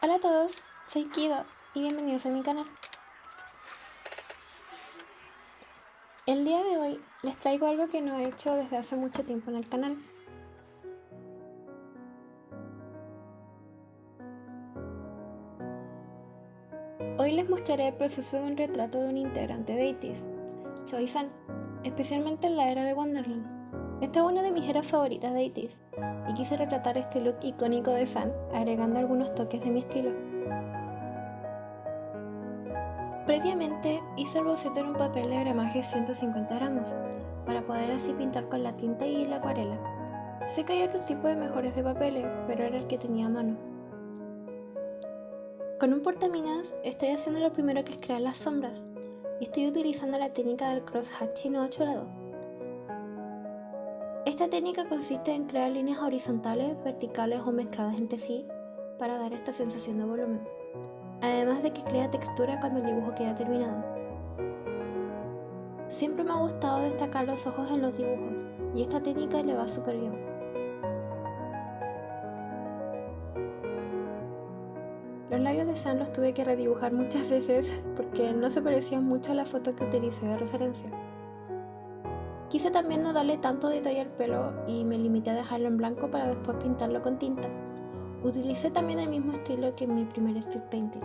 Hola a todos, soy Kido y bienvenidos a mi canal. El día de hoy les traigo algo que no he hecho desde hace mucho tiempo en el canal. Hoy les mostraré el proceso de un retrato de un integrante de ITZY, Choi-san, especialmente en la era de Wonderland. Esta es una de mis eras favoritas de ITZY y quise retratar este look icónico de San, agregando algunos toques de mi estilo. Previamente hice el boceto en un papel de gramaje 150 gramos, para poder así pintar con la tinta y la acuarela. Sé que hay otros tipos de mejores de papeles, pero era el que tenía a mano. Con un portaminas estoy haciendo lo primero, que es crear las sombras, y estoy utilizando la técnica del cross-hatching o achorado. Esta técnica consiste en crear líneas horizontales, verticales o mezcladas entre sí para dar esta sensación de volumen, además de que crea textura cuando el dibujo queda terminado. Siempre me ha gustado destacar los ojos en los dibujos, y esta técnica le va súper bien. Los labios de San los tuve que redibujar muchas veces porque no se parecían mucho a la foto que utilicé de referencia. Quise también no darle tanto detalle al pelo y me limité a dejarlo en blanco para después pintarlo con tinta. Utilicé también el mismo estilo que en mi primer street painting.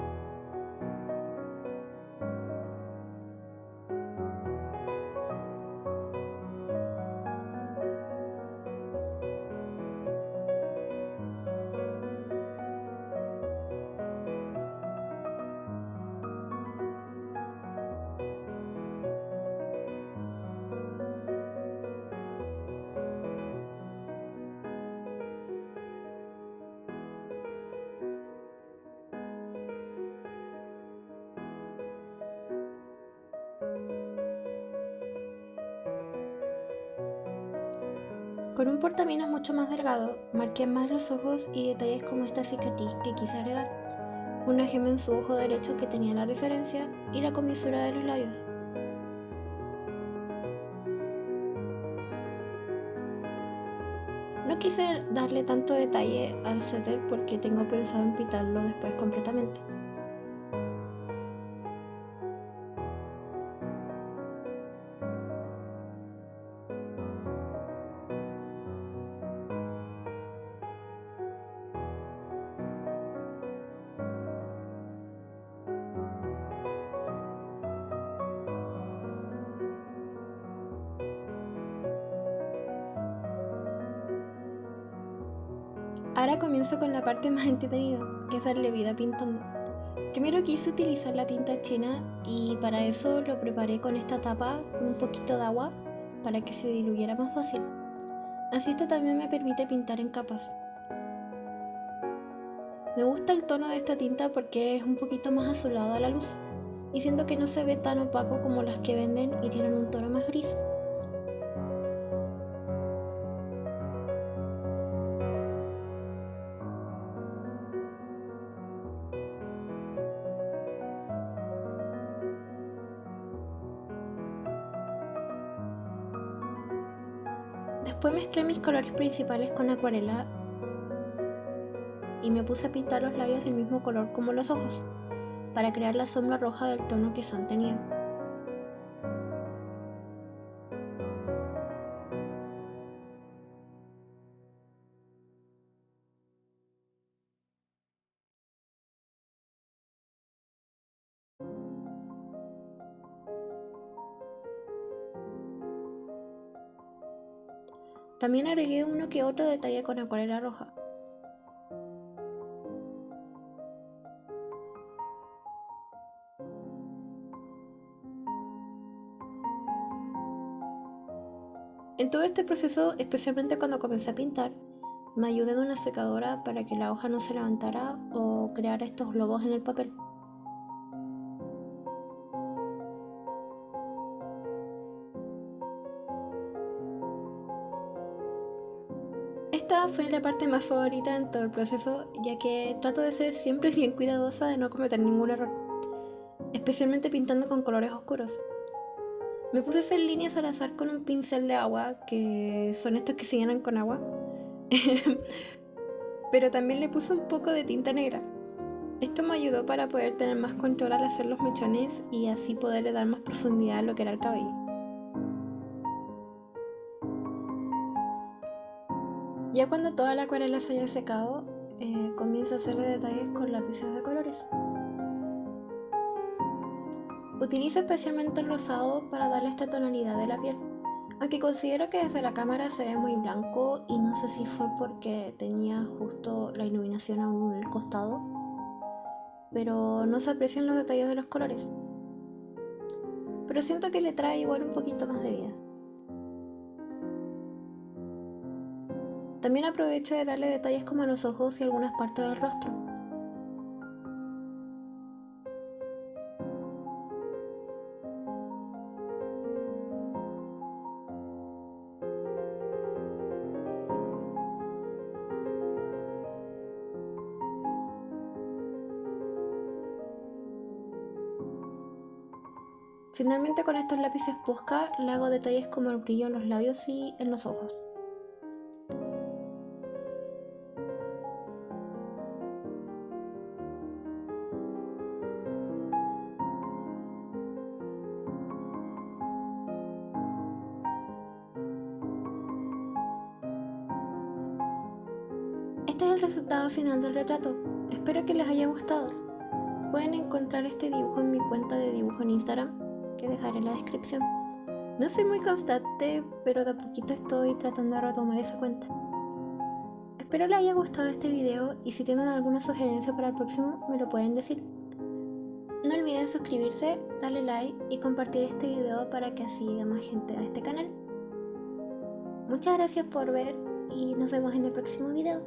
Con un portaminas mucho más delgado, marqué más los ojos y detalles como esta cicatriz que quise agregar, una gema en su ojo derecho que tenía la referencia y la comisura de los labios. No quise darle tanto detalle al suéter porque tengo pensado en pintarlo después completamente. Ahora comienzo con la parte más entretenida, que es darle vida pintando. Primero quise utilizar la tinta china y para eso lo preparé con esta tapa con un poquito de agua para que se diluyera más fácil. Así esto también me permite pintar en capas. Me gusta el tono de esta tinta porque es un poquito más azulado a la luz y siento que no se ve tan opaco como las que venden y tienen un tono más gris. Después mezclé mis colores principales con acuarela y me puse a pintar los labios del mismo color como los ojos, para crear la sombra roja del tono que San tenía. También agregué uno que otro detalle con acuarela roja. En todo este proceso, especialmente cuando comencé a pintar, me ayudé de una secadora para que la hoja no se levantara o creara estos globos en el papel. Esta fue la parte más favorita en todo el proceso, ya que trato de ser siempre bien cuidadosa de no cometer ningún error, especialmente pintando con colores oscuros. Me puse a hacer líneas al azar con un pincel de agua, que son estos que se llenan con agua, pero también le puse un poco de tinta negra. Esto me ayudó para poder tener más control al hacer los mechones y así poderle dar más profundidad a lo que era el cabello. Ya cuando toda la acuarela se haya secado, comienzo a hacerle detalles con lápices de colores. Utilizo especialmente el rosado para darle esta tonalidad de la piel, aunque considero que desde la cámara se ve muy blanco y no sé si fue porque tenía justo la iluminación aún en el costado, pero no se aprecian los detalles de los colores. Pero siento que le trae igual un poquito más de vida. También aprovecho de darle detalles como a los ojos y algunas partes del rostro. Finalmente con estos lápices Posca le hago detalles como el brillo en los labios y en los ojos. Este es el resultado final del retrato. Espero que les haya gustado. Pueden encontrar este dibujo en mi cuenta de dibujo en Instagram, que dejaré en la descripción. No soy muy constante, pero de a poquito estoy tratando de retomar esa cuenta. Espero les haya gustado este video y si tienen alguna sugerencia para el próximo me lo pueden decir. No olviden suscribirse, darle like y compartir este video para que así llegue más gente a este canal. Muchas gracias por ver y nos vemos en el próximo video.